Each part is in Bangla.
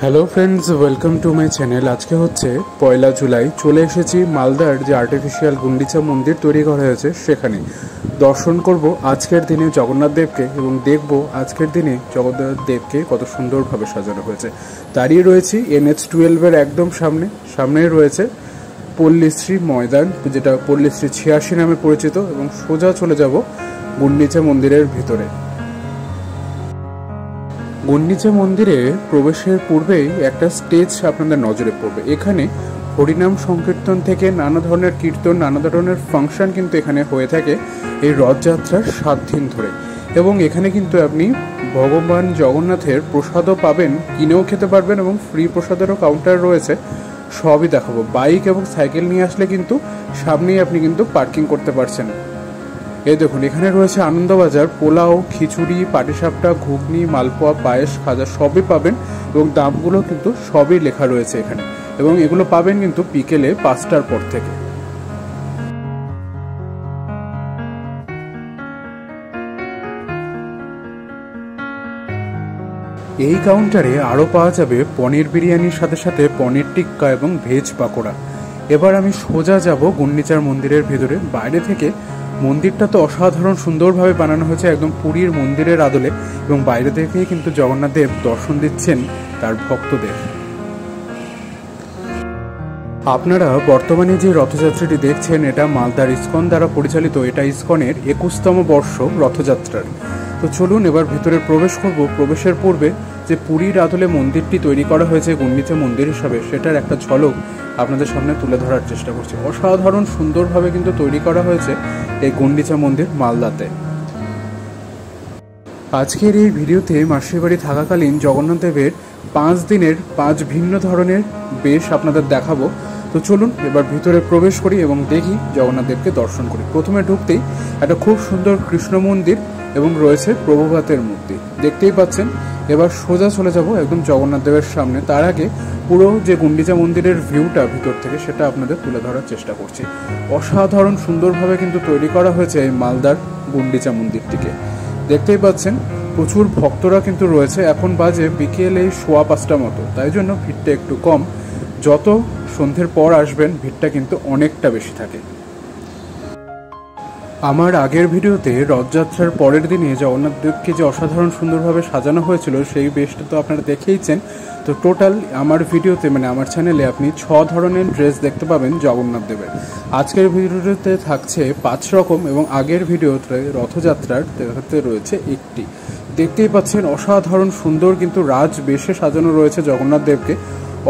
Hello friends, welcome to my channel. আজকে হচ্ছে 1 জুলাই। চলে এসেছি মালদার যে আর্টিফিশিয়াল গুন্ডিচা মন্দির তৈরি করা হয়েছে সেখানে দর্শন করব আজকের দিনে জগন্নাথ দেবকে এবং দেখব আজকের দিনে জগন্নাথ দেবকে কত সুন্দরভাবে সাজানো হয়েছে। দাঁড়িয়ে রয়েছি NH-12-এর একদম সামনেই রয়েছে পল্লীশ্রী ময়দান, যেটা পল্লীশ্রী 86 নামে পরিচিত, এবং সোজা চলে যাব গুন্ডিচা মন্দিরের ভিতরে। গুন্ডিচা মন্দিরে প্রবেশের পূর্বেই একটা স্টেজ আপনাদের নজরে পড়বে। এখানে হরিনাম সংকীর্তন থেকে নানা ধরনের কীর্তন, নানা ধরনের ফাংশন কিন্তু এখানে হয়ে থাকে এই রথযাত্রার 7 দিন ধরে। এবং এখানে কিন্তু আপনি ভগবান জগন্নাথের প্রসাদও পাবেন, কিনেও খেতে পারবেন, এবং ফ্রি প্রসাদেরও কাউন্টার রয়েছে। সবই দেখাবো। বাইক এবং সাইকেল নিয়ে আসলে কিন্তু সামনেই আপনি কিন্তু পার্কিং করতে পারছেন। এই দেখুন, এখানে রয়েছে আনন্দবাজার, পোলাও, খিচুড়ি, পাটিসাপটা, ঘুগনি, মালপোয়া, পায়েস, খাজা সবই পাবেন, এবং দামগুলো কিন্তু সবই লেখা রয়েছে এখানে। এবং এগুলো পাবেন কিন্তু বিকেলে 5টার পর থেকে। এই কাউন্টারে আরও পাওয়া যাবে পনির বিরিয়ানির সাথে সাথে পনির টিক্কা এবং ভেজ পাকোড়া। এবার আমি সোজা যাব গুন্ডিচার মন্দিরের ভেতরে। বাইরে থেকে মন্দিরটা তো অসাধারণ সুন্দরভাবে বানানো হয়েছে, একদম পুরীর মন্দিরের আদলে, এবং বাইরে থেকেই কিন্তু জগন্নাথ দেব দর্শন দিচ্ছেন তার ভক্তদের। আপনারা বর্তমানে যে রথযাত্রাটি দেখছেন এটা মালদার ইসকন দ্বারা পরিচালিত। এটা ইসকনের 21তম বর্ষ রথযাত্রার। তো চলুন এবার ভিতরে প্রবেশ করব। প্রবেশের পূর্বে যে পুরীর আদলে মন্দিরটি তৈরি করা হয়েছে গুন্ডিচা মন্দির হিসাবে, সেটার একটা ঝলক আপনাদের সামনে তুলে ধরার চেষ্টা করছি। অসাধারণ সুন্দরভাবে কিন্তু তৈরি করা হয়েছে এই গুন্ডিচা মন্দির মালদাতে। আজকের এই ভিডিওতে মাসির বাড়ি থাকাকালীন জগন্নাথ দেবের 5 দিনের 5 ভিন্ন ধরনের বেশ আপনাদের দেখাবো। তো চলুন এবার ভিতরে প্রবেশ করি এবং দেখি জগন্নাথ দেবকে দর্শন করি। প্রথমে ঢুকতেই একটা খুব সুন্দর কৃষ্ণ মন্দির এবং রয়েছে প্রভুপাতের মূর্তি, দেখতেই পাচ্ছেন। এবার সোজা চলে যাব একদম জগন্নাথ দেবের সামনে। তার আগে পুরো যে গুন্ডিচা মন্দিরের ভিউটা ভিতর থেকে সেটা আপনাদের তুলে ধরার চেষ্টা করছি। অসাধারণ সুন্দরভাবে কিন্তু তৈরি করা হয়েছে এই মালদার গুন্ডিচা মন্দিরটিকে, দেখতেই পাচ্ছেন। প্রচুর ভক্তরা কিন্তু রয়েছে। এখন বাজে বিকেলে 5:15 মতো, তাই জন্য ভিড়টা একটু কম। যত সন্ধ্যের পর আসবেন ভিড়টা কিন্তু অনেকটা বেশি থাকে। আমার আগের ভিডিওতে রথযাত্রার পরের দিনে জগন্নাথ দেবকে যে অসাধারণ সুন্দরভাবে সাজানো হয়েছিল সেই বেশটা তো আপনারা দেখেইছেন। তো টোটাল আমার ভিডিওতে আমার চ্যানেলে আপনি 6 ধরনের ড্রেস দেখতে পাবেন জগন্নাথ দেবের। আজকের ভিডিওতে থাকছে 5 রকম, এবং আগের ভিডিওতে রথযাত্রার দেখাতে রয়েছে 1টি। দেখতেই পাচ্ছেন অসাধারণ সুন্দর কিন্তু রাজ বেশে সাজানো রয়েছে জগন্নাথ দেবকে।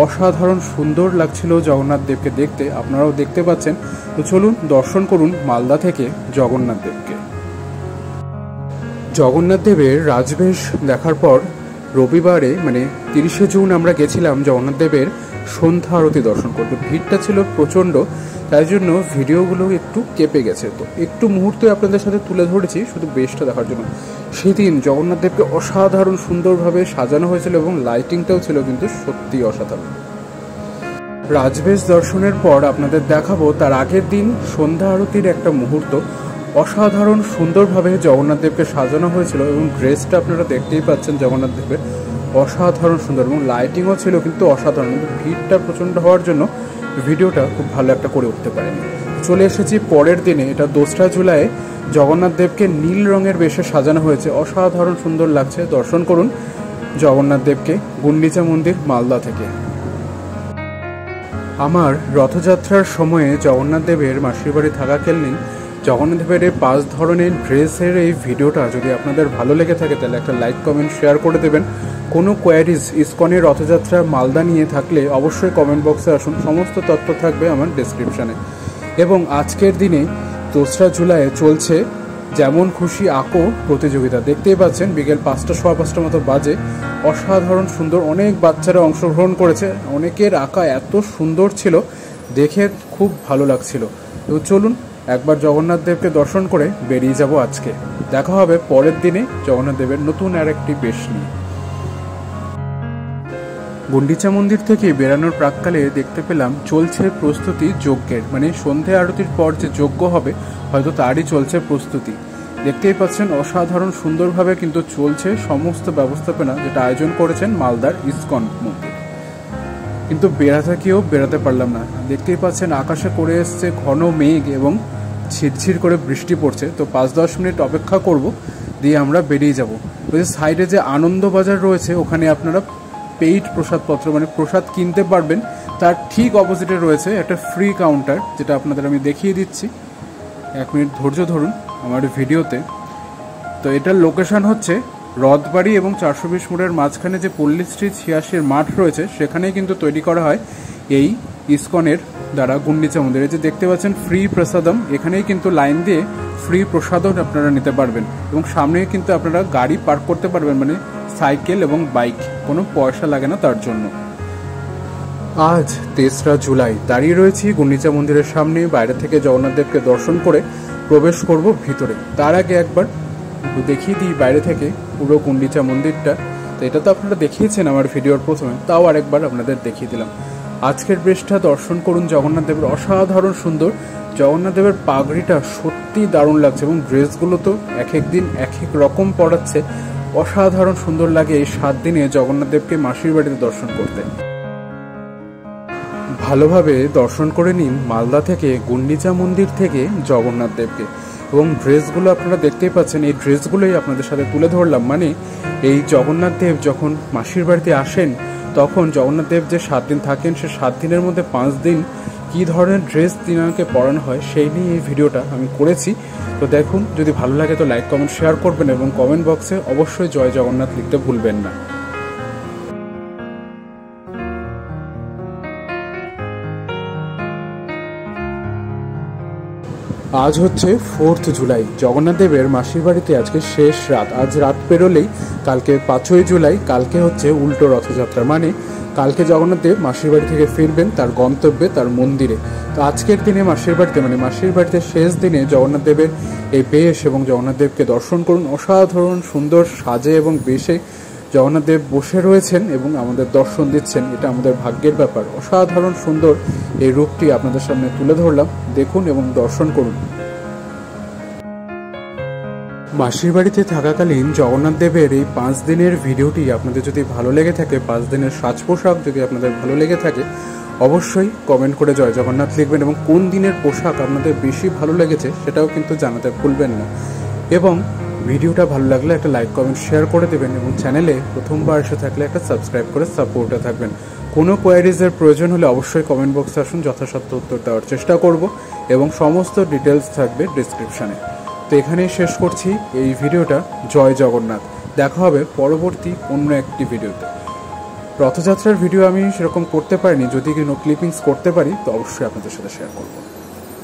অসাধারণ সুন্দর লাগছিল জগন্নাথ দেবকে দেখতে, আপনারাও দেখতে পাচ্ছেন। তো চলুন দর্শন করুন মালদা থেকে জগন্নাথ দেবকে। জগন্নাথ দেবের রাজবেশ দেখার পর রবিবারে 30শে জুন আমরা গেছিলাম জগন্নাথ দেবের সন্ধ্যা আরতি দর্শন করতে। ভিড়টা ছিল প্রচণ্ড, তাই জন্য ভিডিওগুলো একটু কেঁপে গেছে। তো একটু মুহূর্তে আপনাদের সাথে তুলে ধরেছি শুধু বেশটা দেখার জন্য। সেদিন জগন্নাথ দেবকে অসাধারণ সুন্দরভাবে সাজানো হয়েছিল এবং লাইটিংটাও ছিল কিন্তু সত্যি অসাধারণ। রাজবেশ দর্শনের পর আপনাদের দেখাবো তার আগের দিন সন্ধ্যা আরতির একটা মুহূর্ত। অসাধারণ সুন্দরভাবে জগন্নাথ দেবকে সাজানো হয়েছিল, এবং ড্রেসটা আপনারা দেখতেই পাচ্ছেন জগন্নাথ দেবের অসাধারণ সুন্দর, এবং লাইটিংও ছিল কিন্তু অসাধারণ। কিন্তু ভিড়টা প্রচণ্ড হওয়ার জন্য ভিডিওটা খুব ভালো একটা করে উঠতে পারেনি। চলে এসেছি পরের দিনে। এটা 2রা জুলাই। জগন্নাথ দেবকে নীল রঙের বেশে সাজানো হয়েছে, অসাধারণ সুন্দর লাগছে। দর্শন করুন জগন্নাথ দেবকে গুন্ডিচা মন্দির মালদা থেকে। আমার রথযাত্রার সময়ে জগন্নাথ দেবের মাসির বাড়ি থাকাকালীন জগন্নাথ দেবের এই 5 ধরনের ড্রেসের এই ভিডিওটা যদি আপনাদের ভালো লেগে থাকে তাহলে একটা লাইক, কমেন্ট, শেয়ার করে দেবেন। কোনো কোয়ারিজ ইসকনের রথযাত্রা মালদা নিয়ে থাকলে অবশ্যই কমেন্ট বক্সে আসুন, সমস্ত তথ্য থাকবে আমার ডেসক্রিপশানে। এবং আজকের দিনে 2রা জুলাই চলছে যেমন খুশি আঁকো প্রতিযোগিতা, দেখতেই পাচ্ছেন। বিকেল 5টা, 5:15 মতো বাজে। অসাধারণ সুন্দর, অনেক বাচ্চারা অংশগ্রহণ করেছে। অনেকের আঁকা এত সুন্দর ছিল, দেখে খুব ভালো লাগছিল। তো চলুন একবার জগন্নাথ দেবকে দর্শন করে বেরিয়ে যাব আজকে। দেখা হবে পরের দিনে জগন্নাথ দেবের নতুন আরেকটি বেশ নিয়ে। গুন্ডিচা মন্দির থেকে বেরানোর প্রাককালে দেখতে পেলাম চলছে প্রস্তুতি যজ্ঞের, সন্ধে আরতির পর যে যজ্ঞ হবে হয়তো তারই চলছে প্রস্তুতি। দেখতেই পাচ্ছেন অসাধারণ সুন্দরভাবে কিন্তু চলছে সমস্ত ব্যবস্থাপনা, যেটা আয়োজন করেছেন মালদার ইসকন মন্দির। কিন্তু বেড়াতে বেরাতে পারলাম না। দেখতেই পাচ্ছেন আকাশে করে এসছে ঘন মেঘ এবং ঝিরঝির করে বৃষ্টি পড়ছে। তো 5-10 মিনিট অপেক্ষা করব, দিয়ে আমরা বেরিয়ে যাব। ওই যে সাইডে যে আনন্দ বাজার রয়েছে, ওখানে আপনারা পেইড প্রসাদপত্র মানে প্রসাদ কিনতে পারবেন। তার ঠিক অপোজিটে রয়েছে একটা ফ্রি কাউন্টার, যেটা আপনাদের আমি দেখিয়ে দিচ্ছি। 1 মিনিট ধৈর্য ধরুন আমার ভিডিওতে। তো এটার লোকেশন হচ্ছে রথবাড়ি এবং 420 মোড়ের মাঝখানে যে পল্লী স্ট্রিট 86 মাঠ রয়েছে, সেখানেই কিন্তু তৈরি করা হয় এই ইসকনের দ্বারা গুন্ডিচা মন্দিরে। যে দেখতে পাচ্ছেন ফ্রি প্রসাদম, এখানেই কিন্তু লাইন দিয়ে ফ্রি প্রসাদও আপনারা নিতে পারবেন এবং সামনেই কিন্তু আপনারা গাড়ি পার্ক করতে পারবেন, মানে সাইকেল এবং বাইক, কোনো পয়সা লাগে না তার জন্য। আজ 3রা জুলাই দাঁড়িয়ে রয়েছি গুন্ডিচা মন্দিরের সামনে। বাইরে থেকে জগন্নাথ দেবকে দর্শন করে প্রবেশ করব ভিতরে। তার আগে একবার দেখিয়ে দিই বাইরে থেকে পুরো গুন্ডিচা মন্দিরটা। তো এটা তো আপনারা দেখিয়েছেন আমার ভিডিওর প্রথমে, তাও আরেকবার আপনাদের দেখিয়ে দিলাম। আজকের বেশটা দর্শন করুন জগন্নাথ দেবের, অসাধারণ সুন্দর। জগন্নাথ দেবের পাগড়িটা সত্যি দারুণ লাগছে এবং ড্রেসগুলো তো এক এক দিন এক এক রকম পড়াচ্ছে। অসাধারণ সুন্দর লাগে এই 7 দিনে জগন্নাথ দেবকে মাসির বাড়িতে দর্শন করতে। ভালোভাবে দর্শন করে নিন মালদা থেকে গুন্ডিচা মন্দির থেকে জগন্নাথ দেবকে। এবং ড্রেসগুলো আপনারা দেখতেই পাচ্ছেন, এই ড্রেসগুলোই আপনাদের সাথে তুলে ধরলাম। মানে এই জগন্নাথ দেব যখন মাসির বাড়িতে আসেন, তখন জগন্নাথ দেব যে 7 দিন থাকেন, সে 7 দিনের মধ্যে 5 দিন কী ধরনের ড্রেস তিনাকে পরানো হয় সেই নিয়ে এই ভিডিওটা আমি করেছি। তো দেখুন, যদি ভালো লাগে তো লাইক কমেন্ট শেয়ার করবেন এবং কমেন্ট বক্সে অবশ্যই জয় জগন্নাথ লিখতে ভুলবেন না। আজ হচ্ছে 4 জুলাই, জগন্নাথ দেবের মাসির বাড়িতে আজকে শেষ রাত। আজ রাত পেরোলেই কালকে 5ই জুলাই, কালকে হচ্ছে উল্টো রথযাত্রা। মানে কালকে জগন্নাথ দেব মাসির বাড়ি থেকে ফিরবেন তার গন্তব্যে, তার মন্দিরে। তো আজকের দিনে মাসির বাড়িতে, মানে মাসির বাড়িতে শেষ দিনে জগন্নাথ দেবের এই বেশ এবং জগন্নাথ দেবকে দর্শন করুন। অসাধারণ সুন্দর সাজে এবং বেশে জগন্নাথ দেব বসে রয়েছেন এবং আমাদের দর্শন দিচ্ছেন। এটা আমাদের ভাগ্যের ব্যাপার। অসাধারণ সুন্দর এই রূপটি আপনাদের সামনে তুলে ধরলাম, দেখুন এবং দর্শন করুন। মাসির বাড়িতে থাকাকালীন জগন্নাথ দেবের এই 5 দিনের ভিডিওটি আপনাদের যদি ভালো লেগে থাকে, 5 দিনের সাজ পোশাক যদি আপনাদের ভালো লেগে থাকে, অবশ্যই কমেন্ট করে জয় জগন্নাথ লিখবেন এবং কোন দিনের পোশাক আপনাদের বেশি ভালো লেগেছে সেটাও কিন্তু জানাতে ভুলবেন না। এবং ভিডিওটা ভালো লাগলে একটা লাইক কমেন্ট শেয়ার করে দেবেন এবং চ্যানেলে প্রথমবার এসে থাকলে একটা সাবস্ক্রাইব করে সাপোর্টে থাকবেন। কোনো কোয়ারিজের প্রয়োজন হলে অবশ্যই কমেন্ট বক্সে আসুন, যথাসাধ্য উত্তর দেওয়ার চেষ্টা করব এবং সমস্ত ডিটেলস থাকবে ডিসক্রিপশানে। তো এখানেই শেষ করছি এই ভিডিওটা। জয় জগন্নাথ। দেখা হবে পরবর্তী অন্য একটি ভিডিওতে। রথযাত্রার ভিডিও আমি সেরকম করতে পারিনি, যদি কোনো ক্লিপিংস করতে পারি তো অবশ্যই আপনাদের সাথে শেয়ার করব।